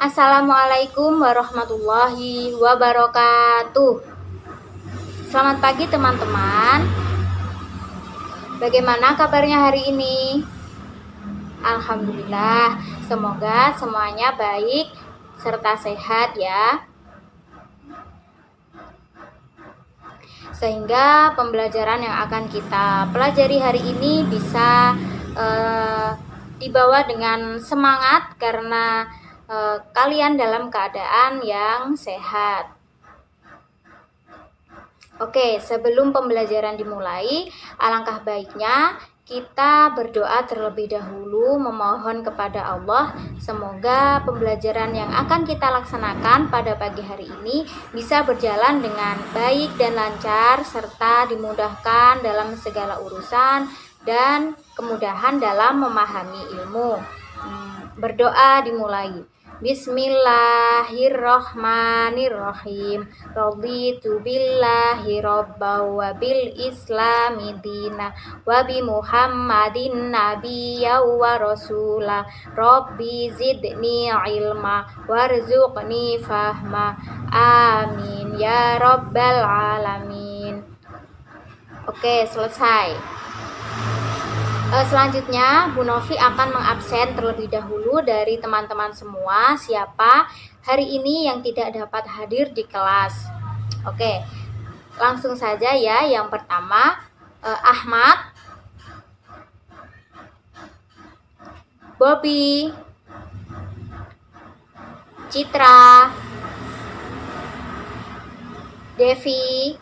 Assalamualaikum warahmatullahi wabarakatuh. Selamat pagi teman-teman. Bagaimana kabarnya hari ini? Alhamdulillah, semoga semuanya baik serta sehat ya. Sehingga pembelajaran yang akan kita pelajari hari ini bisa dibawa dengan semangat karena kalian dalam keadaan yang sehat. Oke, sebelum pembelajaran dimulai, alangkah baiknya kita berdoa terlebih dahulu memohon kepada Allah semoga pembelajaran yang akan kita laksanakan pada pagi hari ini bisa berjalan dengan baik dan lancar serta dimudahkan dalam segala urusan dan kemudahan dalam memahami ilmu. Berdoa dimulai. Bismillahirrahmanirrahim. Raditu billahi rabbaw wa bil islami dina wa bi Muhammadin nabiyya wa rasula. Rabbi zidni ilma warzuqni fahma. Amin ya rabbal alamin. Oke, selesai. Selanjutnya Bu Novi akan mengabsen terlebih dahulu dari teman-teman semua siapa hari ini yang tidak dapat hadir di kelas. Oke, langsung saja ya. Yang pertama Ahmad, Bobby, Citra, Devi,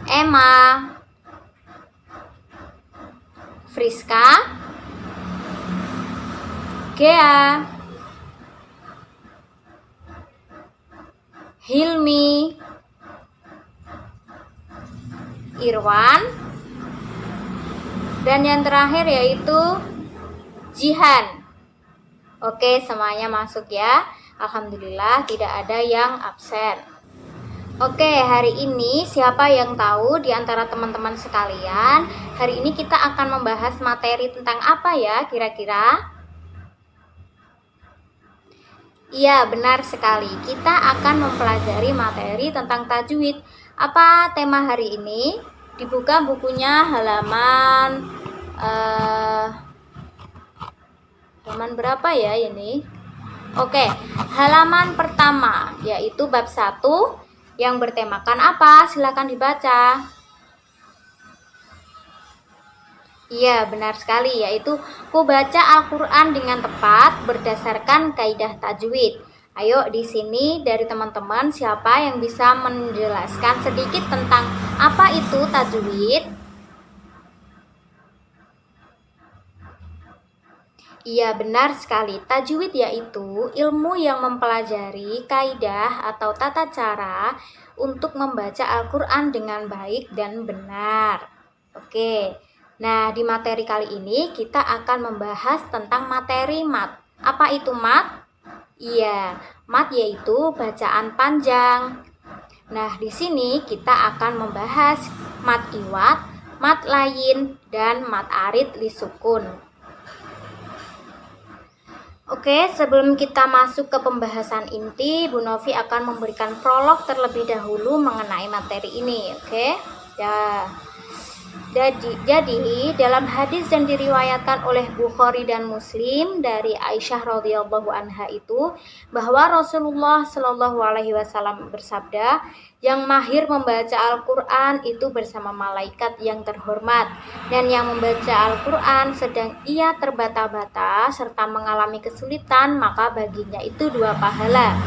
Emma, Friska, Gea, Hilmi, Irwan, dan yang terakhir yaitu Jihan. Oke, semuanya masuk ya. Alhamdulillah tidak ada yang absen. Oke, hari ini siapa yang tahu di antara teman-teman sekalian, hari ini kita akan membahas materi tentang apa ya kira-kira? Iya, benar sekali. Kita akan mempelajari materi tentang tajwid. Apa tema hari ini? Dibuka bukunya halaman berapa ya ini? Oke, halaman pertama yaitu bab 1 yang bertemakan apa? Silakan dibaca. Iya, benar sekali, yaitu ku baca Al-Quran dengan tepat berdasarkan kaidah tajwid. Ayo di sini dari teman-teman siapa yang bisa menjelaskan sedikit tentang apa itu tajwid? Iya, benar sekali. Tajwid yaitu ilmu yang mempelajari kaidah atau tata cara untuk membaca Al-Quran dengan baik dan benar. Oke, nah di materi kali ini kita akan membahas tentang materi mat. Apa itu mat? Iya, mat yaitu bacaan panjang. Nah, di sini kita akan membahas mat iwat, mat lain, dan mat arid lisukun. Oke, sebelum kita masuk ke pembahasan inti, Bu Novi akan memberikan prolog terlebih dahulu mengenai materi ini. Oke, ya. Jadi dalam hadis yang diriwayatkan oleh Bukhari dan Muslim dari Aisyah radhiyallahu anha itu bahwa Rasulullah Shallallahu alaihi wasallam bersabda, yang mahir membaca Al-Quran itu bersama malaikat yang terhormat, dan yang membaca Al-Quran sedang ia terbata-bata serta mengalami kesulitan, maka baginya itu 2 pahala.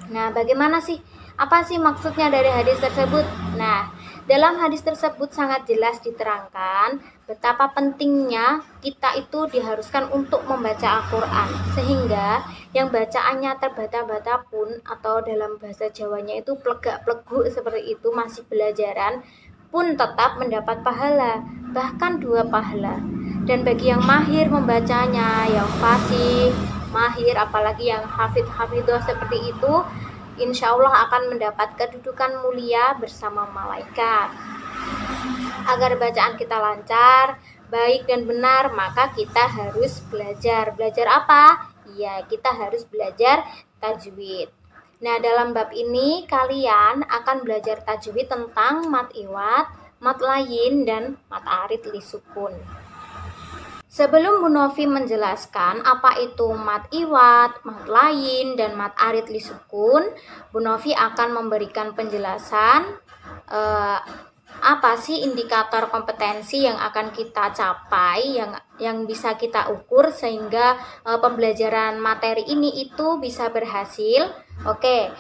Nah, bagaimana sih? Apa sih maksudnya dari hadis tersebut? Nah, dalam hadis tersebut sangat jelas diterangkan betapa pentingnya kita itu diharuskan untuk membaca Al-Quran, sehingga yang bacaannya terbata-bata pun atau dalam bahasa Jawanya itu plegak-pleguk seperti itu, masih belajaran pun tetap mendapat pahala, bahkan 2 pahala. Dan bagi yang mahir membacanya, yang fasih, mahir, apalagi yang hafidh-hafidhah seperti itu, insya Allah akan mendapat kedudukan mulia bersama malaikat. Agar bacaan kita lancar, baik dan benar, maka kita harus belajar. Belajar apa? Ya, kita harus belajar tajwid. Nah, dalam bab ini kalian akan belajar tajwid tentang mat iwat, mat layin, dan mat arid li sukun. Sebelum Bu Novi menjelaskan apa itu mat iwat, mat layin, dan mat arid li sukun, Bu Novi akan memberikan penjelasan apa sih indikator kompetensi yang akan kita capai, yang bisa kita ukur sehingga pembelajaran materi ini itu bisa berhasil. Oke,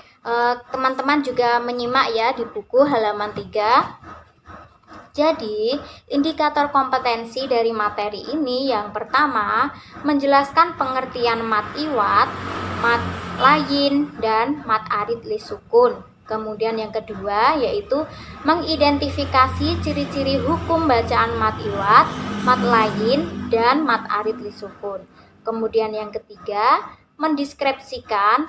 teman-teman juga menyimak ya di buku halaman 3. Jadi, indikator kompetensi dari materi ini yang pertama, menjelaskan pengertian mat iwat, mat layin, dan mat arid li sukun. Kemudian yang kedua yaitu mengidentifikasi ciri-ciri hukum bacaan mat iwat, mat layin, dan mat arid li sukun. Kemudian yang ketiga, mendeskripsikan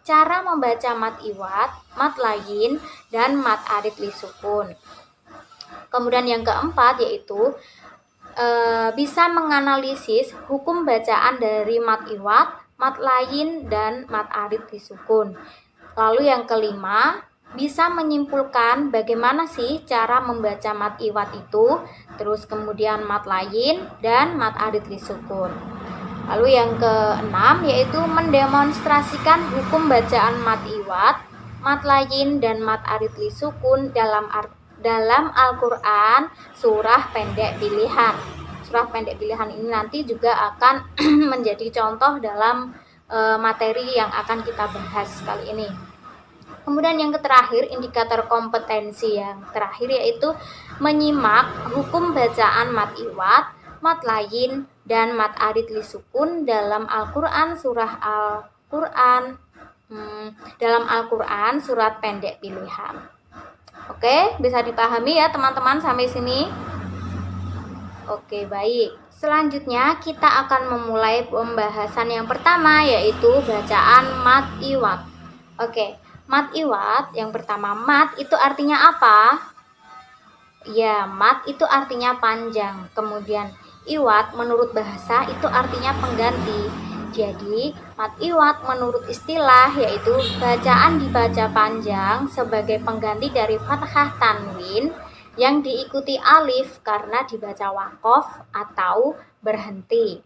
cara membaca mat iwat, mat layin, dan mat arid li sukun. Kemudian yang keempat yaitu bisa menganalisis hukum bacaan dari mat iwat, mat layin, dan mat arid li sukun. Lalu yang kelima, bisa menyimpulkan bagaimana sih cara membaca mat iwat itu, terus kemudian mat layin, dan mat arid li sukun. Lalu yang keenam yaitu mendemonstrasikan hukum bacaan mat iwat, mat layin, dan mat arid li sukun dalam Al-Quran surah pendek pilihan. Surah pendek pilihan ini nanti juga akan menjadi contoh dalam materi yang akan kita bahas kali ini. Kemudian yang terakhir, indikator kompetensi yang terakhir yaitu menyimak hukum bacaan mat iwat, mat layin, dan mat arid li sukun dalam Al-Quran dalam Al-Quran surat pendek pilihan. Oke, bisa dipahami ya teman-teman sampai sini? Oke, baik. Selanjutnya kita akan memulai pembahasan yang pertama yaitu bacaan mat iwat. Oke, mat iwat yang pertama, mat itu artinya apa? Ya, mat itu artinya panjang. Kemudian iwat menurut bahasa itu artinya pengganti. Jadi, mat iwat menurut istilah yaitu bacaan dibaca panjang sebagai pengganti dari fathah tanwin yang diikuti alif karena dibaca waqaf atau berhenti.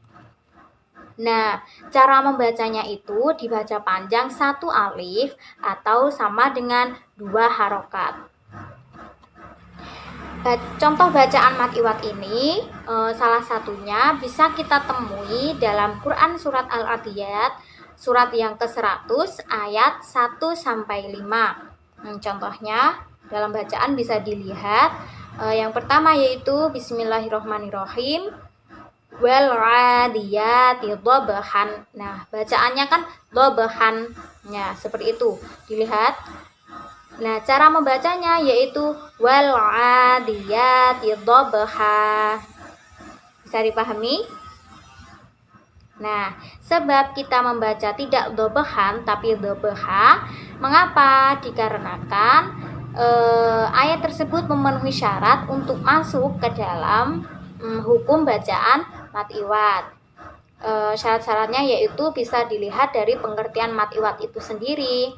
Nah, cara membacanya itu dibaca panjang 1 alif atau sama dengan 2 harokat. Contoh bacaan mat iwat ini salah satunya bisa kita temui dalam Quran surat Al-Adiyat surat yang ke-100 ayat 1-5. Contohnya dalam bacaan bisa dilihat yang pertama yaitu Bismillahirrohmanirrohim wal adiyati dhabhan. Nah, bacaannya kan dhabhan. Nah, seperti itu. Dilihat. Nah, cara membacanya yaitu wal adiyati dhabha. Bisa dipahami? Nah, sebab kita membaca tidak dhabhan tapi dhabha, mengapa? Dikarenakan ayat tersebut memenuhi syarat untuk masuk ke dalam hukum bacaan mat iwat. Syarat-syaratnya yaitu bisa dilihat dari pengertian mat iwat itu sendiri.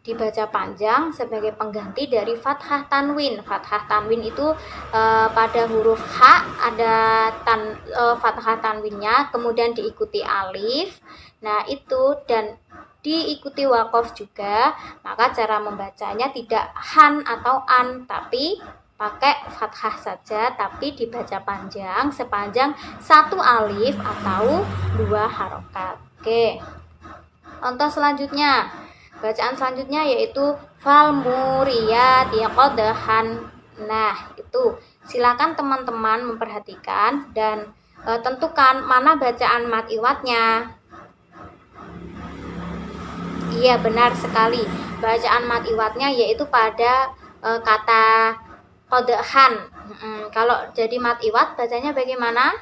Dibaca panjang sebagai pengganti dari fathah tanwin. Fathah tanwin itu pada huruf H ada fathah tanwinnya, kemudian diikuti alif. Nah, itu dan diikuti waqaf juga. Maka cara membacanya tidak han atau an, tapi pakai fathah saja, tapi dibaca panjang sepanjang 1 alif atau 2 harokat. Oke. Contoh selanjutnya. Bacaan selanjutnya yaitu fal muriyati qadhan. Nah, itu silakan teman-teman memperhatikan dan tentukan mana bacaan mat iwatnya. Iya, benar sekali. Bacaan mat iwatnya yaitu pada kata qadhan. Kalau jadi mat iwat bacanya bagaimana?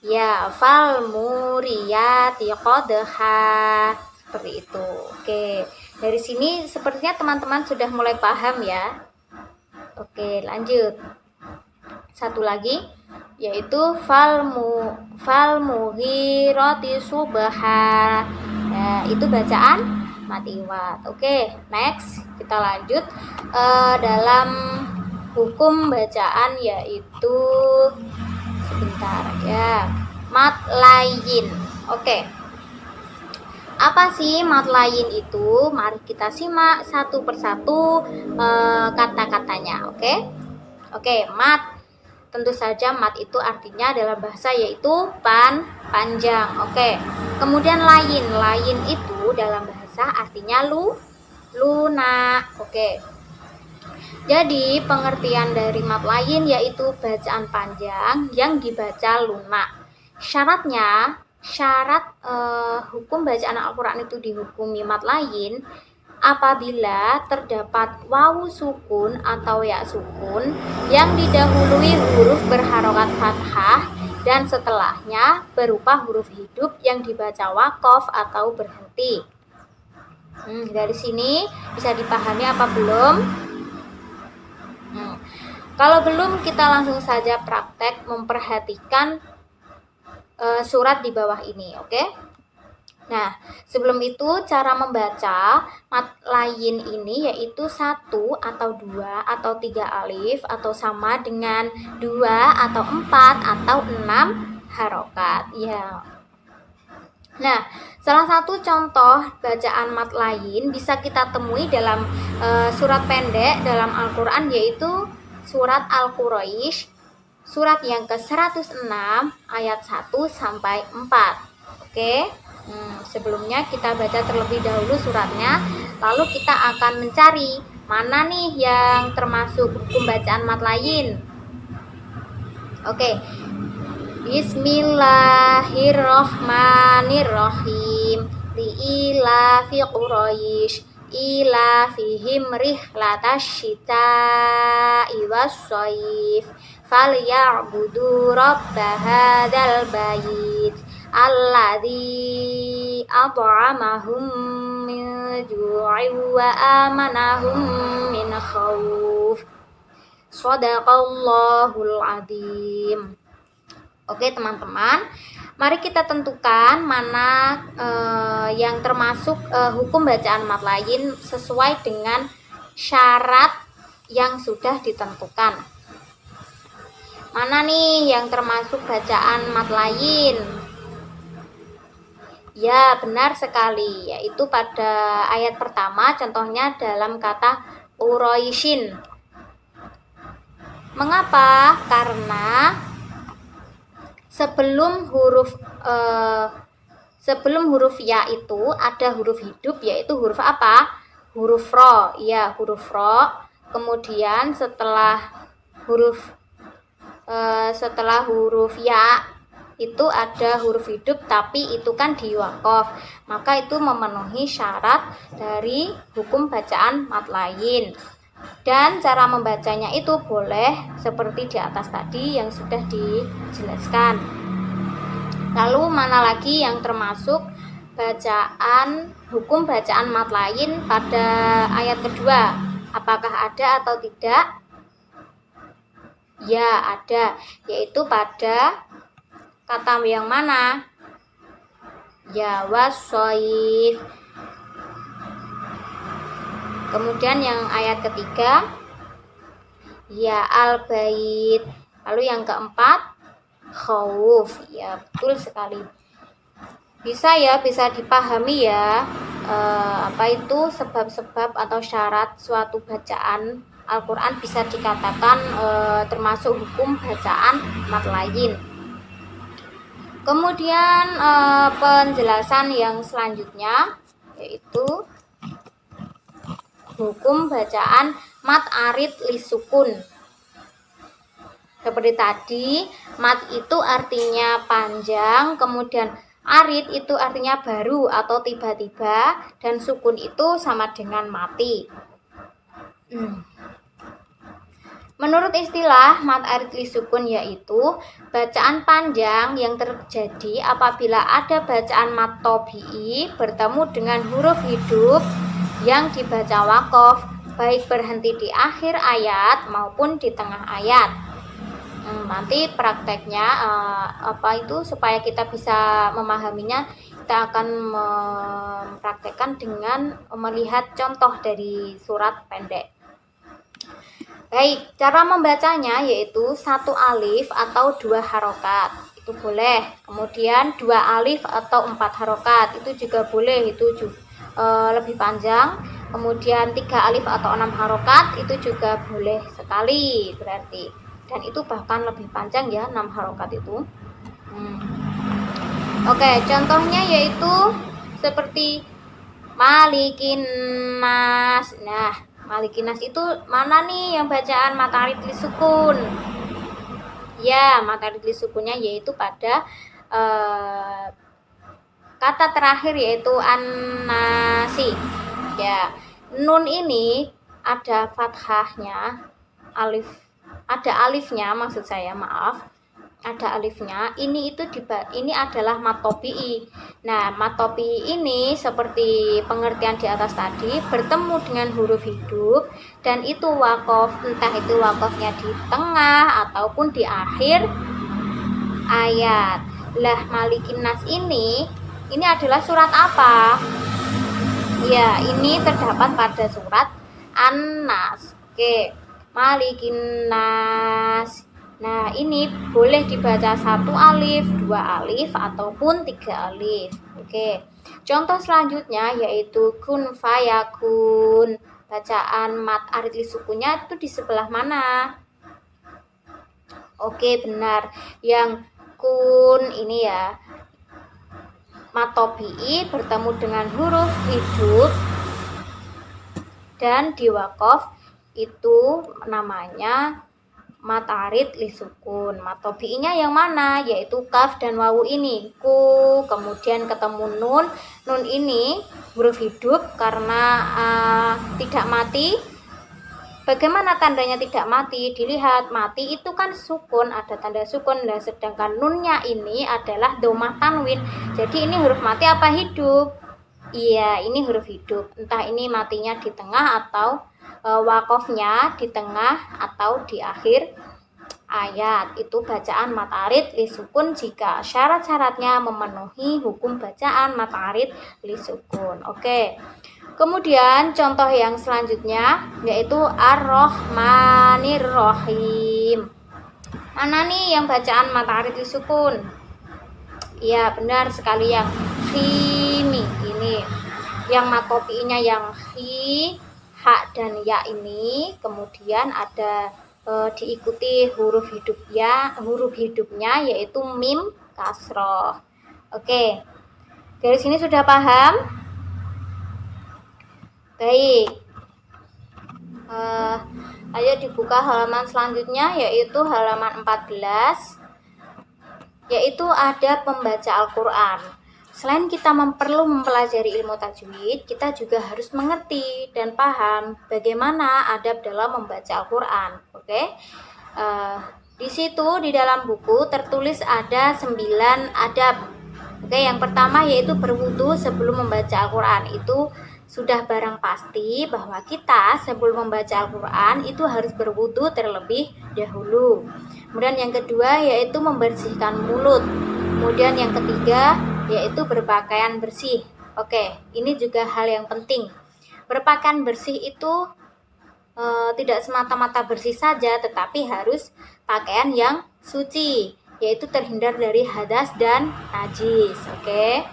Ya, fal muriyati qadha. Seperti itu. Oke, dari sini sepertinya teman-teman sudah mulai paham ya. Oke, lanjut. Satu lagi yaitu falmuhiroti subha. Ya, itu bacaan mad iwad. Oke, next kita lanjut dalam hukum bacaan, yaitu sebentar ya, mad layin. Oke. Apa sih mad layin itu? Mari kita simak satu persatu kata-katanya. Oke, mad. Tentu saja mad itu artinya dalam bahasa yaitu panjang. Oke. Kemudian layin. Layin itu dalam bahasa artinya lunak. Oke. Jadi pengertian dari mad layin yaitu bacaan panjang yang dibaca lunak. Syarat hukum bacaan Al-Quran itu dihukumi mad layin apabila terdapat wawu sukun atau ya sukun yang didahului huruf berharokat fathah dan setelahnya berupa huruf hidup yang dibaca wakof atau berhenti. Dari sini bisa dipahami apa belum? Kalau belum, kita langsung saja praktek memperhatikan surat di bawah ini. Oke? Nah, sebelum itu cara membaca mad layin ini yaitu 1 atau 2 atau 3 alif atau sama dengan 2 atau 4 atau 6 harokat. Ya. Nah, salah satu contoh bacaan mad layin bisa kita temui dalam surat pendek dalam Al-Quran, yaitu surat Al-Quraisy, surat yang ke-106 ayat 1 sampai 4. Oke. Sebelumnya kita baca terlebih dahulu suratnya, lalu kita akan mencari mana nih yang termasuk hukum bacaan mad layin. Oke. Bismillahirrohmanirrohim. Li'ilafi Quraisy ilafihim rihlatasyita'i was-shaif falya'budu rabba hadzal bait alladzi at'amahum min ju'in wa amanahum min khauf. Shadaqallahul adzim. Oke teman-teman, mari kita tentukan mana yang termasuk hukum bacaan mad layin sesuai dengan syarat yang sudah ditentukan. Mana nih yang termasuk bacaan mad layin? Ya, benar sekali, yaitu pada ayat pertama, contohnya dalam kata Quraisyin. Mengapa? Karena sebelum huruf ya itu ada huruf hidup, yaitu huruf apa? Huruf ro. Ya, huruf ro. Kemudian setelah huruf ya itu ada huruf hidup, tapi itu kan di wakof, maka itu memenuhi syarat dari hukum bacaan mad layin. Dan cara membacanya itu boleh seperti di atas tadi yang sudah dijelaskan. Lalu mana lagi yang termasuk hukum bacaan mad layin pada ayat kedua? Apakah ada atau tidak? Ya, ada, yaitu pada kata yang mana? Ya, was-shaif. Kemudian yang ayat ketiga, ya al-bait. Lalu yang keempat, khauf. Ya, betul sekali. Bisa dipahami ya, apa itu sebab-sebab atau syarat suatu bacaan Al-Quran bisa dikatakan termasuk hukum bacaan mad layin. Kemudian penjelasan yang selanjutnya yaitu hukum bacaan mad arid lisukun. Seperti tadi, mad itu artinya panjang, kemudian arid itu artinya baru atau tiba-tiba, dan sukun itu sama dengan mati. Menurut istilah mad arid lisukun yaitu bacaan panjang yang terjadi apabila ada bacaan mad tobi'i bertemu dengan huruf hidup yang dibaca wakof, baik berhenti di akhir ayat maupun di tengah ayat. Nanti prakteknya supaya kita bisa memahaminya, kita akan mempraktekkan dengan melihat contoh dari surat pendek. Baik, cara membacanya yaitu 1 alif atau 2 harokat, itu boleh. Kemudian 2 alif atau 4 harokat, itu juga boleh, itu lebih panjang. Kemudian 3 alif atau 6 harokat, itu juga boleh sekali berarti. Dan itu bahkan lebih panjang ya, 6 harokat itu. Oke, contohnya yaitu seperti Malikin Nas. Nah, Malikin Nas itu mana nih yang bacaan matarid lisukun? Ya, matarid lisukunnya yaitu pada kata terakhir yaitu an-nasi. Ya, nun ini ada fathahnya, ada alifnya, maksud saya, maaf. Ada alifnya. Ini adalah matopi'i. Nah, matopi'i ini seperti pengertian di atas tadi, bertemu dengan huruf hidup dan itu wakof, entah itu wakofnya di tengah ataupun di akhir ayat. Lah, Malikin Nas ini adalah surat apa? Ya, ini terdapat pada surat An-Nas. Oke, Malikin Nas. Nah, ini boleh dibaca 1 alif, 2 alif, ataupun 3 alif. Oke, contoh selanjutnya yaitu kun fayakun. Bacaan mat arid lisukunnya itu di sebelah mana? Oke, benar. Yang kun ini ya, matopi'i bertemu dengan huruf hidup dan di wakof itu namanya matarid lisukun. Matopi'inya yang mana? Yaitu kaf dan wawu ini. Ku, kemudian ketemu nun. Nun ini huruf hidup karena tidak mati. Bagaimana tandanya tidak mati? Dilihat, mati itu kan sukun, ada tanda sukun. Nah, sedangkan nunnya ini adalah domah tanwin. Jadi ini huruf mati apa hidup? Iya, ini huruf hidup. Entah ini matinya di tengah atau wakofnya di tengah atau di akhir ayat. Itu bacaan matarid lisukun jika syarat-syaratnya memenuhi hukum bacaan matarid lisukun. Oke. Kemudian contoh yang selanjutnya yaitu Ar-Rahmanir Rahim. Mana nih yang bacaan matarid lisukun? Iya, benar sekali yang khimi ini. Yang matopi'inya yang khi, ha dan ya ini, kemudian ada diikuti huruf hidupnya yaitu mim kasroh. Oke, dari sini sudah paham? Baik, ayo dibuka halaman selanjutnya yaitu halaman 14, yaitu ada pembaca Al-Quran. Selain kita perlu mempelajari ilmu tajwid, kita juga harus mengerti dan paham bagaimana adab dalam membaca Al-Quran. Oke, di situ di dalam buku tertulis ada 9 adab. Oke, yang pertama yaitu berwudu sebelum membaca Al-Quran. Itu sudah barang pasti bahwa kita sebelum membaca Al-Quran itu harus berwudu terlebih dahulu. Kemudian yang kedua yaitu membersihkan mulut. Kemudian yang ketiga yaitu berpakaian bersih. Oke, ini juga hal yang penting. Berpakaian bersih itu tidak semata-mata bersih saja, tetapi harus pakaian yang suci, yaitu terhindar dari hadas dan najis. Oke,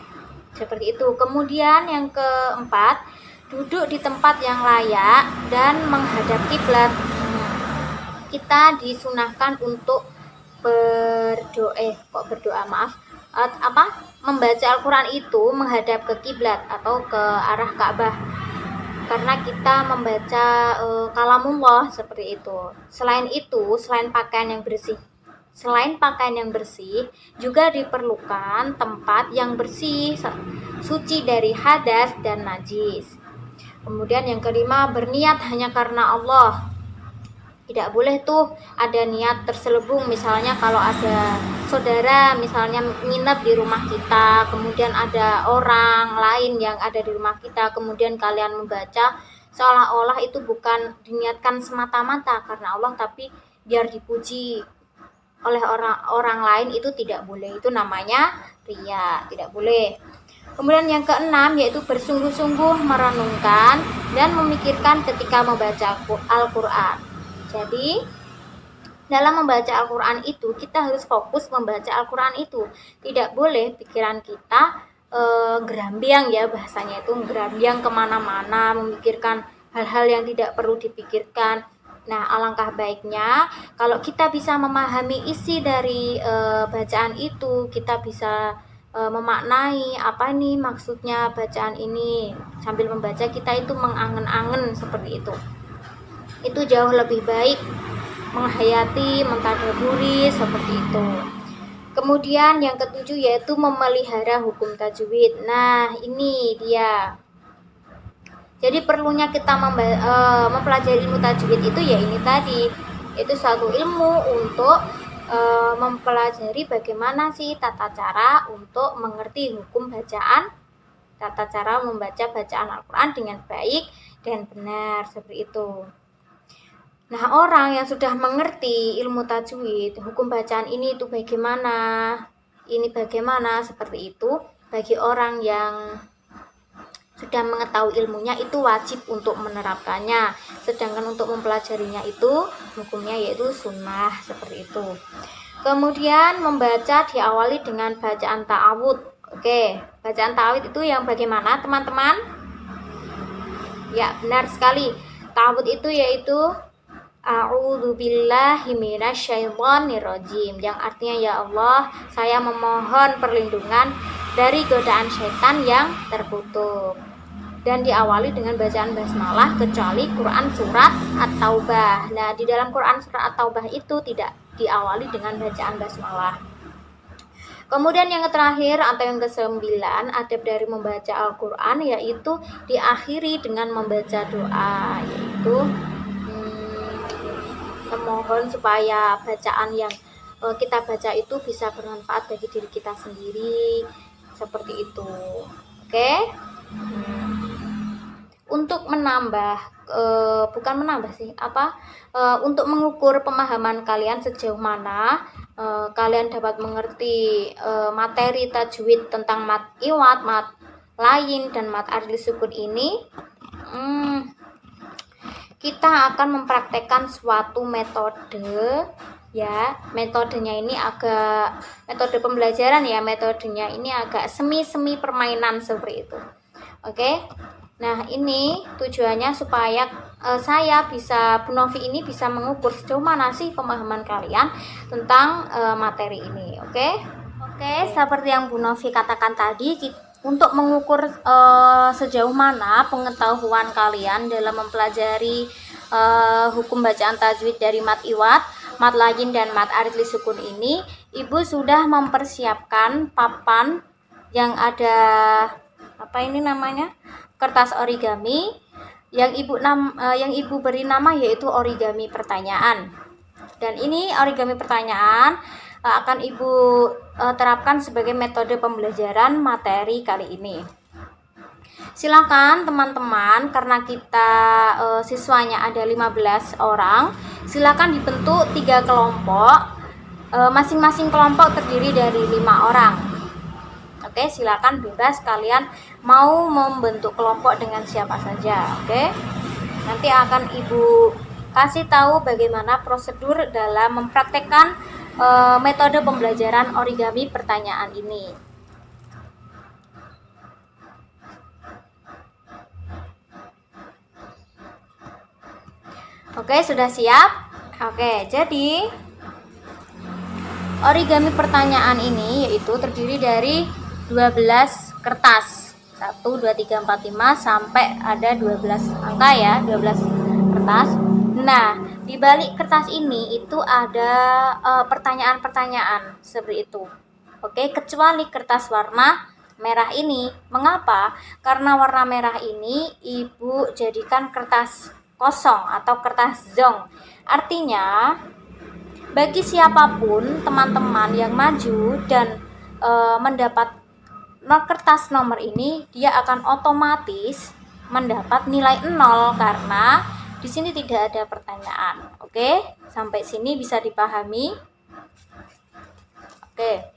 seperti itu. Kemudian yang keempat, duduk di tempat yang layak dan menghadap kiblat. Kita disunahkan untuk membaca Al-Quran itu menghadap ke kiblat atau ke arah Ka'bah, karena kita membaca kalamullah seperti itu. Selain pakaian yang bersih juga diperlukan tempat yang bersih, suci dari hadas dan najis. Kemudian yang kelima, berniat hanya karena Allah. Tidak boleh tuh ada niat terselubung, misalnya kalau ada saudara misalnya nginep di rumah kita, kemudian ada orang lain yang ada di rumah kita, kemudian kalian membaca seolah-olah itu bukan diniatkan semata-mata karena Allah, tapi biar dipuji. oleh orang lain itu tidak boleh. Itu namanya riya, tidak boleh. Kemudian yang keenam yaitu bersungguh-sungguh merenungkan dan memikirkan ketika membaca Al-Qur'an. Jadi dalam membaca Al-Qur'an itu kita harus fokus membaca Al-Qur'an itu. Tidak boleh pikiran kita gerambiang, ya bahasanya itu gerambiang kemana-mana, memikirkan hal-hal yang tidak perlu dipikirkan. Nah, alangkah baiknya kalau kita bisa memahami isi dari bacaan itu, kita bisa memaknai apa nih maksudnya bacaan ini. Sambil membaca kita itu mengangen-angen seperti itu. Itu jauh lebih baik, menghayati, mentadaburi seperti itu. Kemudian yang ketujuh yaitu memelihara hukum tajwid. Nah, ini dia. Jadi perlunya kita mempelajari ilmu tajwid itu ya ini tadi. Itu suatu ilmu untuk mempelajari bagaimana sih tata cara untuk mengerti hukum bacaan, tata cara membaca bacaan Al-Quran dengan baik dan benar, seperti itu. Nah, orang yang sudah mengerti ilmu tajwid, hukum bacaan ini itu bagaimana, ini bagaimana, seperti itu, bagi orang yang sudah mengetahui ilmunya itu wajib untuk menerapkannya. Sedangkan untuk mempelajarinya itu hukumnya yaitu sunnah, seperti itu. Kemudian membaca diawali dengan bacaan ta'awud. Oke, bacaan ta'awud itu yang bagaimana teman-teman? Ya, benar sekali. Ta'awud itu yaitu A'udzubillahi minasyaitonirrajim, yang artinya ya Allah, saya memohon perlindungan dari godaan syaitan yang terkutuk. Dan diawali dengan bacaan basmalah kecuali Quran surat At-Taubah. Nah, di dalam Quran surat At-Taubah itu tidak diawali dengan bacaan basmalah. Kemudian yang terakhir atau yang ke-9 adab dari membaca Al-Quran yaitu diakhiri dengan membaca doa, yaitu memohon supaya bacaan yang kita baca itu bisa bermanfaat bagi diri kita sendiri, seperti itu. Oke. Untuk menambah untuk mengukur pemahaman kalian sejauh mana kalian dapat mengerti materi tajwid tentang mat iwad, mat lain, dan mat aridli sukun ini, kita akan mempraktekkan suatu metode, ya. Metodenya ini metode pembelajaran, ya. Metodenya ini agak semi permainan seperti itu. Oke. Nah, ini tujuannya supaya Bu Novi ini bisa mengukur sejauh mana sih pemahaman kalian tentang materi ini. Oke, seperti yang Bu Novi katakan tadi, untuk mengukur sejauh mana pengetahuan kalian dalam mempelajari hukum bacaan tajwid dari mat iwad, mat lain, dan mat aridli sukun ini, Ibu sudah mempersiapkan papan yang ada kertas origami yang Ibu beri nama yaitu origami pertanyaan. Dan ini origami pertanyaan akan Ibu terapkan sebagai metode pembelajaran materi kali ini. Silakan teman-teman, karena kita siswanya ada 15 orang, silakan dibentuk 3 kelompok. Masing-masing kelompok terdiri dari 5 orang. Oke, silakan bebas kalian mau membentuk kelompok dengan siapa saja. Oke. Nanti akan Ibu kasih tahu bagaimana prosedur dalam mempraktekkan metode pembelajaran origami pertanyaan ini. Oke, sudah siap? Oke, jadi origami pertanyaan ini yaitu terdiri dari 12 kertas. 1, 2, 3, 4, 5 sampai ada 12 angka, ya, 12 kertas. Nah, di balik kertas ini itu ada pertanyaan-pertanyaan seperti itu. Oke, kecuali kertas warna merah ini. Mengapa? Karena warna merah ini Ibu jadikan kertas kosong atau kertas zong. Artinya, bagi siapapun teman-teman yang maju dan mendapat kertas nomor ini, dia akan otomatis mendapat nilai 0 karena di sini tidak ada pertanyaan. Oke, sampai sini bisa dipahami? Oke.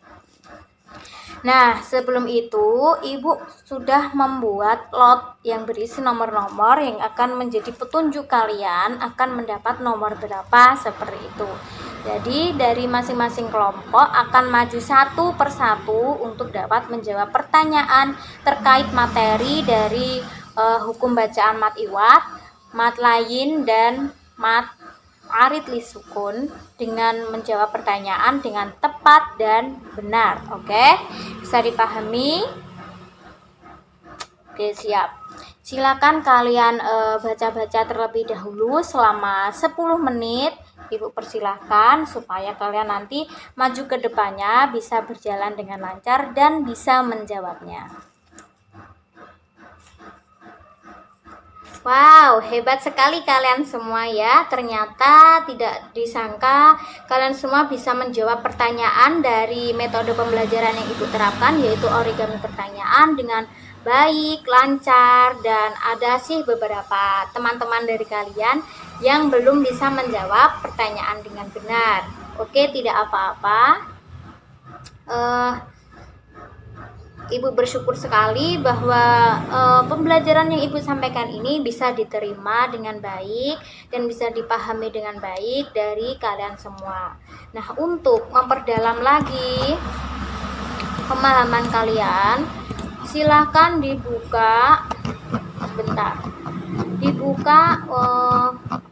Nah, sebelum itu, Ibu sudah membuat lot yang berisi nomor-nomor yang akan menjadi petunjuk kalian akan mendapat nomor berapa, seperti itu. Jadi, dari masing-masing kelompok akan maju satu persatu untuk dapat menjawab pertanyaan terkait materi dari hukum bacaan mat iwat, mat lain, dan mat arid lisukun dengan menjawab pertanyaan dengan tepat dan benar. Oke, bisa dipahami? Oke, siap. Silakan kalian baca-baca terlebih dahulu selama 10 menit. Ibu persilahkan supaya kalian nanti maju ke depannya bisa berjalan dengan lancar dan bisa menjawabnya. Wow, hebat sekali kalian semua ya. Ternyata tidak disangka kalian semua bisa menjawab pertanyaan dari metode pembelajaran yang Ibu terapkan, yaitu origami pertanyaan dengan baik, lancar, dan ada sih beberapa teman-teman dari kalian yang belum bisa menjawab pertanyaan dengan benar. Oke, tidak apa-apa. Ibu bersyukur sekali bahwa pembelajaran yang Ibu sampaikan ini bisa diterima dengan baik dan bisa dipahami dengan baik dari kalian semua. Nah, untuk memperdalam lagi pemahaman kalian, silakan dibuka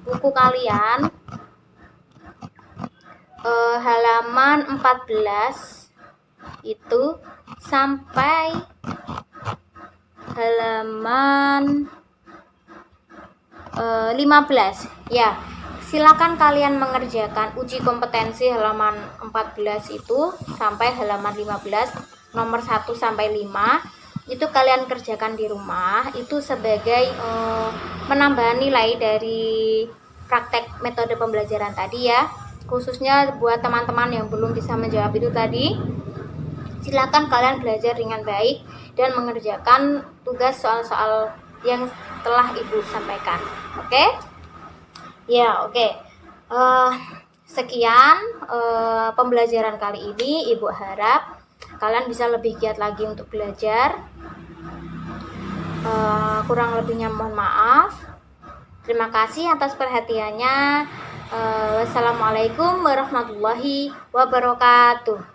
buku kalian halaman 14 itu sampai halaman 15 ya. Silakan kalian mengerjakan uji kompetensi halaman 14 itu sampai halaman 15, nomor 1 sampai 5 itu kalian kerjakan di rumah, itu sebagai menambah nilai dari praktek metode pembelajaran tadi ya, khususnya buat teman-teman yang belum bisa menjawab itu tadi. Silakan kalian belajar dengan baik dan mengerjakan tugas soal-soal yang telah Ibu sampaikan. Oke? Ya, oke. Sekian pembelajaran kali ini. Ibu harap kalian bisa lebih giat lagi untuk belajar. Kurang lebihnya mohon maaf. Terima kasih atas perhatiannya. Wassalamualaikum warahmatullahi wabarakatuh.